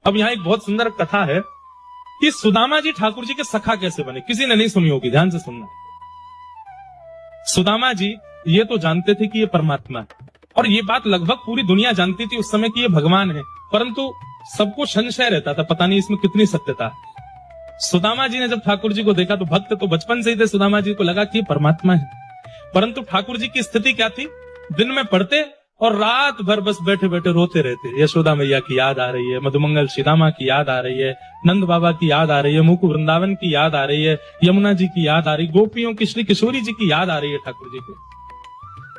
अब यहाँ एक बहुत सुंदर कथा है कि सुदामा जी ठाकुर जी के सखा कैसे बने। किसी ने नहीं सुनी होगी, ध्यान से सुनना। सुदामा जी ये तो जानते थे कि ये परमात्मा है, और ये बात लगभग पूरी दुनिया जानती थी उस समय कि ये भगवान है, परंतु सबको संशय रहता था, पता नहीं इसमें कितनी सत्यता है। सुदामा जी ने जब ठाकुर जी को देखा तो भक्त तो बचपन से ही थे, सुदामा जी को लगा कि ये परमात्मा है। परंतु ठाकुर जी की स्थिति क्या थी, दिन में पढ़ते और रात भर बस बैठे बैठे रोते रहते। यशोदा मैया की याद आ रही है, मधुमंगल श्रीदामा की याद आ रही है, नंद बाबा की याद आ रही है, मुकुट वृंदावन की याद आ रही है, यमुना जी की याद आ रही, गोपियों की श्री किशोरी जी की याद आ रही है ठाकुर जी को।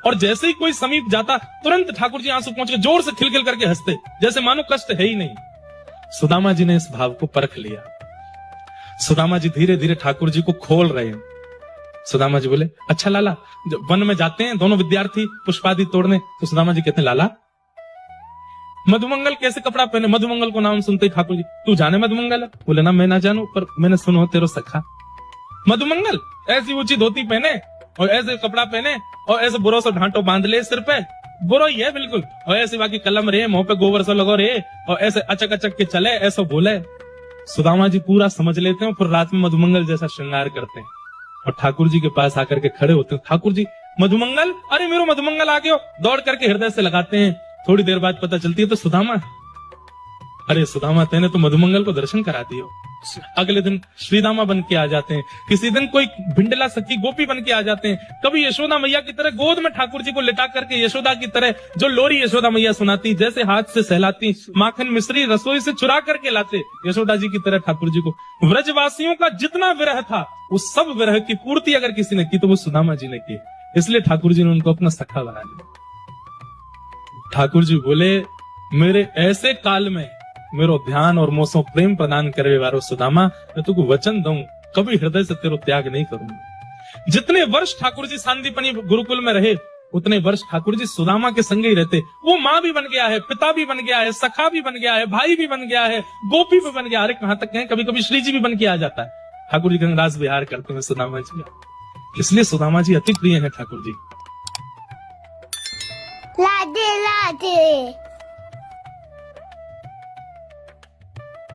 और जैसे ही कोई समीप जाता तुरंत ठाकुर जी आंसू पहुंच के जोर से खिलखिल करके हंसते, जैसे मानो कष्ट है ही नहीं। सुदामा जी ने इस भाव को परख लिया। सुदामा जी धीरे धीरे ठाकुर जी को खोल रहे हैं। सुदामा जी बोले, अच्छा लाला, जब वन में जाते हैं दोनों विद्यार्थी पुष्पादि तोड़ने, तो सुदामा जी कहते हैं, लाला मधुमंगल कैसे कपड़ा पहने। मधुमंगल को नाम सुनते ही ठाकुर जी, तू जाने मधुमंगल है? बोले ना, मैं ना जानू, पर मैंने सुनो तेरो सखा मधुमंगल ऐसी ऊंची धोती पहने और ऐसे कपड़ा पहने और ऐसे बुरो सा ढांटो बांध ले सिर पे, बुरो ही है बिल्कुल, और ऐसे बाकी कलम रे, मुंह पे गोबर सा लगो रे, और ऐसे अचक अचक के चले, ऐसा बोले। सुदामा जी पूरा समझ लेते हैं, फिर रात में मधुमंगल जैसा श्रृंगार करते हैं और ठाकुर जी के पास आकर के खड़े होते हैं। ठाकुर जी, मधुमंगल, अरे मेरो मधुमंगल आ गयो, दौड़ करके हृदय से लगाते हैं। थोड़ी देर बाद पता चलती है तो सुदामा। अरे सुदामा, तेने तो मधुमंगल को दर्शन करा दियो। अगले दिन श्रीदामा बन के आ जाते हैं, किसी दिन कोई भिंडला सखी गोपी बन के आ जाते हैं, कभी यशोदा मैया की तरह गोद में ठाकुर जी को लिटा करके यशोदा की तरह जो लोरी यशोदा मैया सुनाती, जैसे हाथ से सहलाती, माखन मिश्री रसोई से चुरा करके लाते, यशोदा जी की तरह ठाकुर जी को। व्रजवासियों का जितना विरह था उस सब विरह की पूर्ति अगर किसी ने की तो वो सुदामा जी ने की, इसलिए ठाकुर जी ने उनको अपना सखा बना लिया। ठाकुर जी बोले, मेरे ऐसे काल में मेरो ध्यान और मोसो प्रेम प्रदान करे वारो सुदामा, मैं तुझको वचन दूं कभी हृदय से तेरो त्याग नहीं करूंगा। जितने वर्ष ठाकुर जी सांदीपनी गुरुकुल में रहे उतने वर्ष ठाकुर जी सुदामा के संग ही रहते। वो माँ भी बन गया है, पिता भी बन गया है, सखा भी बन गया है, भाई भी बन गया है, गोपी भी बन गया। अरे कहां तक कहें, कभी कभी श्री जी भी बन के आ जाता है। ठाकुर जी गंगराज विहार करते हैं सुदामा जी, इसलिए सुदामा जी अति प्रिय है ठाकुर जी। राधे राधे।